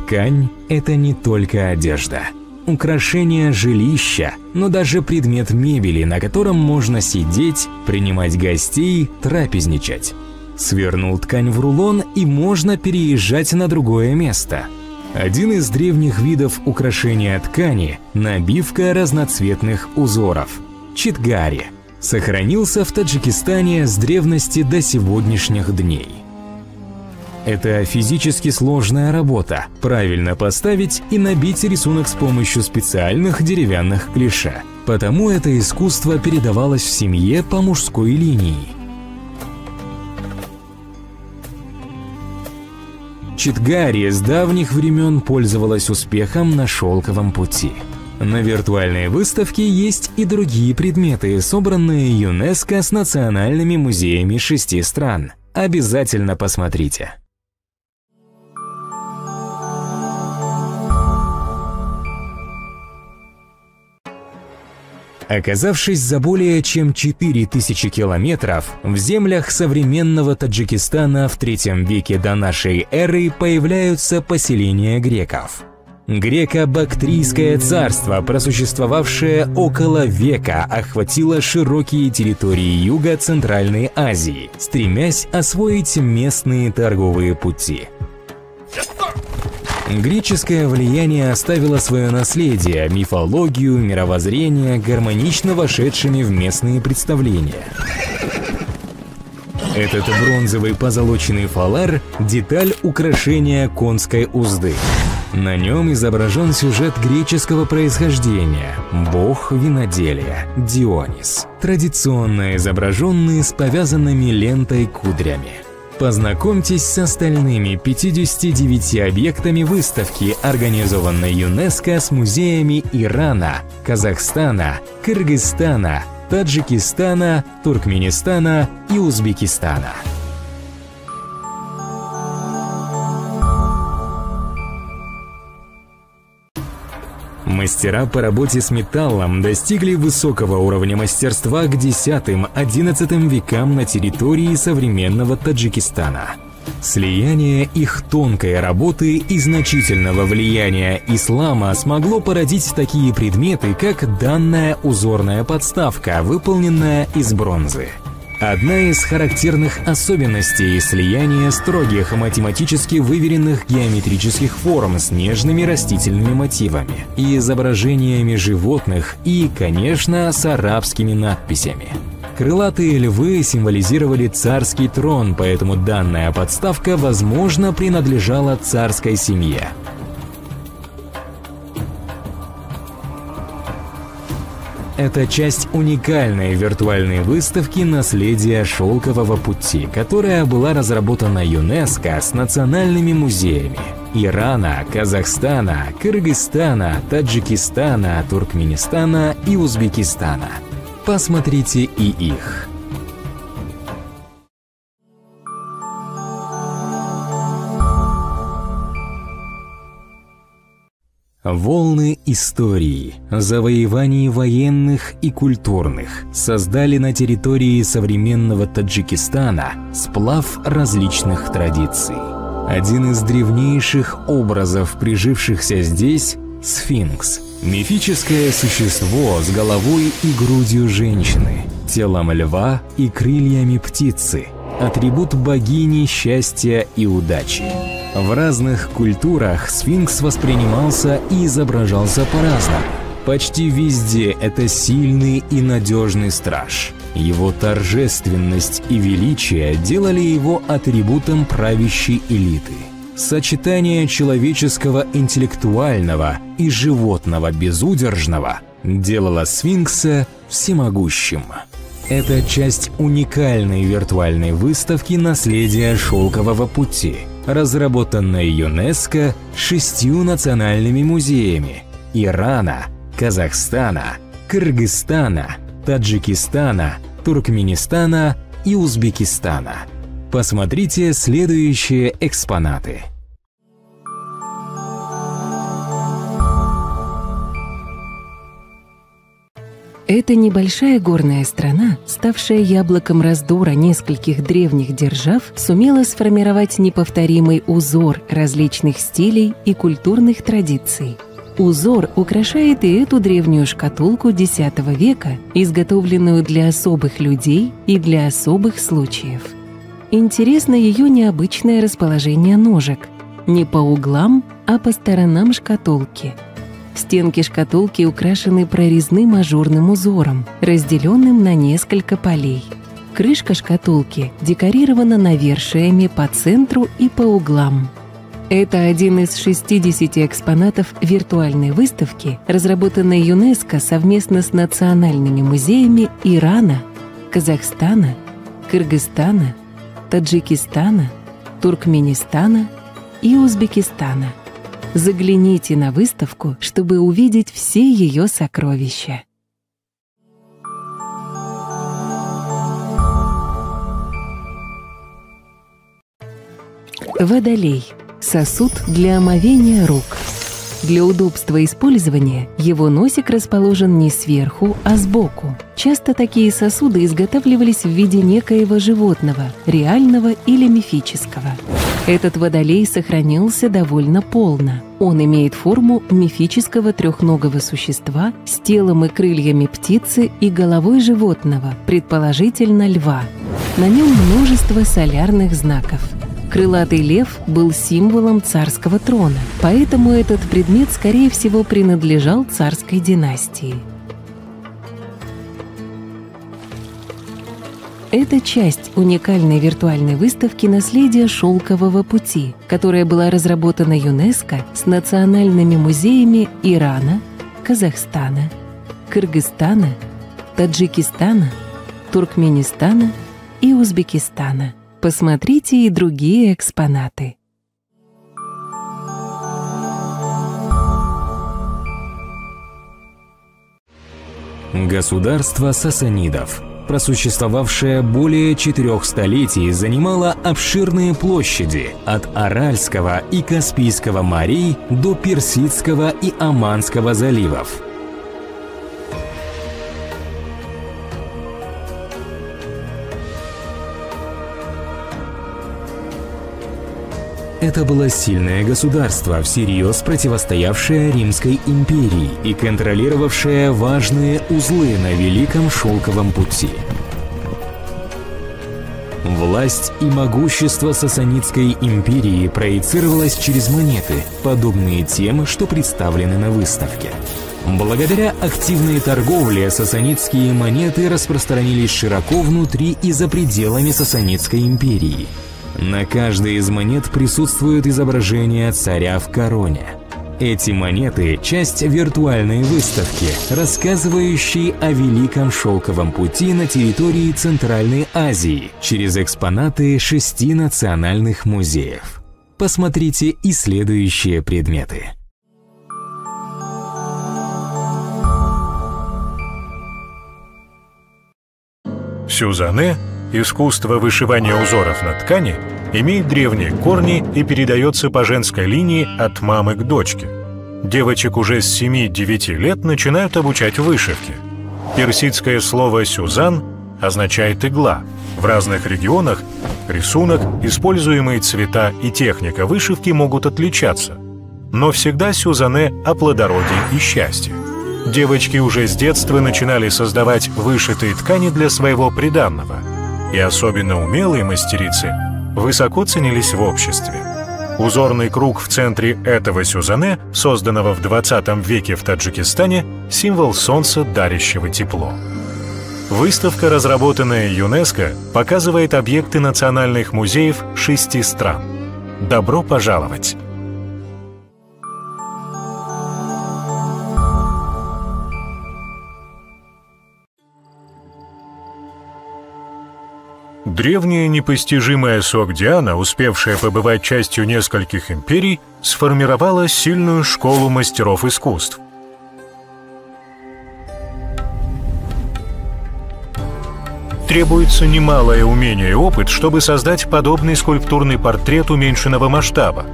Ткань – это не только одежда. Украшение жилища, но даже предмет мебели, на котором можно сидеть, принимать гостей, трапезничать. Свернул ткань в рулон, и можно переезжать на другое место. Один из древних видов украшения ткани – набивка разноцветных узоров – читгари. Сохранился в Таджикистане с древности до сегодняшних дней. Это физически сложная работа – правильно поставить и набить рисунок с помощью специальных деревянных клише. Потому это искусство передавалось в семье по мужской линии. Читгари с давних времен пользовалась успехом на шелковом пути. На виртуальной выставке есть и другие предметы, собранные ЮНЕСКО с национальными музеями 6 стран. Обязательно посмотрите. Оказавшись за более чем 4000 километров, в землях современного Таджикистана в III веке до нашей эры появляются поселения греков. Греко-Бактрийское царство, просуществовавшее около века, охватило широкие территории Юго-Центральной Азии, стремясь освоить местные торговые пути. Греческое влияние оставило свое наследие, мифологию, мировоззрение, гармонично вошедшими в местные представления. Этот бронзовый позолоченный фалар – деталь украшения конской узды. На нем изображен сюжет греческого происхождения – бог виноделия – Дионис, традиционно изображенный с повязанными лентой кудрями. Познакомьтесь с остальными 59 объектами выставки, организованной ЮНЕСКО с музеями Ирана, Казахстана, Кыргызстана, Таджикистана, Туркменистана и Узбекистана. Мастера по работе с металлом достигли высокого уровня мастерства к X-XI векам на территории современного Таджикистана. Слияние их тонкой работы и значительного влияния ислама смогло породить такие предметы, как данная узорная подставка, выполненная из бронзы. Одна из характерных особенностей – слияние строгих математически выверенных геометрических форм с нежными растительными мотивами и изображениями животных и, конечно, с арабскими надписями. Крылатые львы символизировали царский трон, поэтому данная подставка, возможно, принадлежала царской семье. Это часть уникальной виртуальной выставки «Наследие шелкового пути», которая была разработана ЮНЕСКО с национальными музеями Ирана, Казахстана, Кыргызстана, Таджикистана, Туркменистана и Узбекистана. Посмотрите и их. Волны истории, завоеваний военных и культурных создали на территории современного Таджикистана сплав различных традиций. Один из древнейших образов, прижившихся здесь – сфинкс. Мифическое существо с головой и грудью женщины, телом льва и крыльями птицы. Атрибут богини счастья и удачи. В разных культурах сфинкс воспринимался и изображался по-разному. Почти везде это сильный и надежный страж. Его торжественность и величие делали его атрибутом правящей элиты. Сочетание человеческого интеллектуального и животного безудержного делало сфинкса всемогущим. Это часть уникальной виртуальной выставки «Наследие шелкового пути», разработанной ЮНЕСКО 6 национальными музеями Ирана, Казахстана, Кыргызстана, Таджикистана, Туркменистана и Узбекистана. Посмотрите следующие экспонаты. Эта небольшая горная страна, ставшая яблоком раздора нескольких древних держав, сумела сформировать неповторимый узор различных стилей и культурных традиций. Узор украшает и эту древнюю шкатулку X века, изготовленную для особых людей и для особых случаев. Интересно ее необычное расположение ножек. Не по углам, а по сторонам шкатулки. Стенки шкатулки украшены прорезным ажурным узором, разделенным на несколько полей. Крышка шкатулки декорирована навершиями по центру и по углам. Это один из 60 экспонатов виртуальной выставки, разработанной ЮНЕСКО совместно с национальными музеями Ирана, Казахстана, Кыргызстана, Таджикистана, Туркменистана и Узбекистана. Загляните на выставку, чтобы увидеть все ее сокровища. Водолей. Сосуд для омовения рук. Для удобства использования его носик расположен не сверху, а сбоку. Часто такие сосуды изготавливались в виде некоего животного, реального или мифического. Этот водолей сохранился довольно полно. Он имеет форму мифического трехногого существа с телом и крыльями птицы и головой животного, предположительно льва. На нем множество солярных знаков. Крылатый лев был символом царского трона, поэтому этот предмет, скорее всего, принадлежал царской династии. Это часть уникальной виртуальной выставки «Наследие шелкового пути», которая была разработана ЮНЕСКО с национальными музеями Ирана, Казахстана, Кыргызстана, Таджикистана, Туркменистана и Узбекистана. Посмотрите и другие экспонаты. Государство сасанидов, просуществовавшее более 4 столетий, занимало обширные площади от Аральского и Каспийского морей до Персидского и Оманского заливов. Это было сильное государство, всерьез противостоявшее Римской империи и контролировавшее важные узлы на Великом Шелковом пути. Власть и могущество Сасанидской империи проецировалось через монеты, подобные тем, что представлены на выставке. Благодаря активной торговле сасанидские монеты распространились широко внутри и за пределами Сасанидской империи. На каждой из монет присутствует изображение царя в короне. Эти монеты – часть виртуальной выставки, рассказывающей о Великом Шелковом пути на территории Центральной Азии через экспонаты 6 национальных музеев. Посмотрите и следующие предметы. Сюзанне, искусство вышивания узоров на ткани, имеет древние корни и передается по женской линии от мамы к дочке. Девочек уже с 7-9 лет начинают обучать вышивке. Персидское слово «сюзан» означает «игла». В разных регионах рисунок, используемые цвета и техника вышивки могут отличаться. Но всегда сюзанне о плодородии и счастье. Девочки уже с детства начинали создавать вышитые ткани для своего приданного. И особенно умелые мастерицы высоко ценились в обществе. Узорный круг в центре этого сюзанне, созданного в 20 веке в Таджикистане, символ солнца, дарящего тепло. Выставка, разработанная ЮНЕСКО, показывает объекты национальных музеев 6 стран. Добро пожаловать! Древняя непостижимая Согдиана, успевшая побывать частью нескольких империй, сформировала сильную школу мастеров искусств. Требуется немалое умение и опыт, чтобы создать подобный скульптурный портрет уменьшенного масштаба.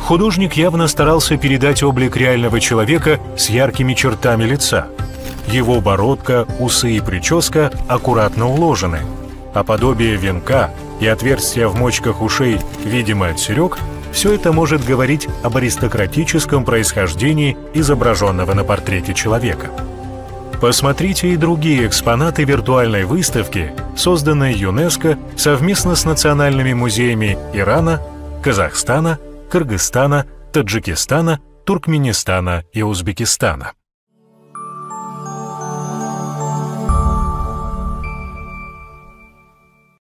Художник явно старался передать облик реального человека с яркими чертами лица. Его бородка, усы и прическа аккуратно уложены, а подобие венка и отверстия в мочках ушей, видимо, от серег, все это может говорить об аристократическом происхождении изображенного на портрете человека. Посмотрите и другие экспонаты виртуальной выставки, созданной ЮНЕСКО совместно с национальными музеями Ирана, Казахстана, Кыргызстана, Таджикистана, Туркменистана и Узбекистана.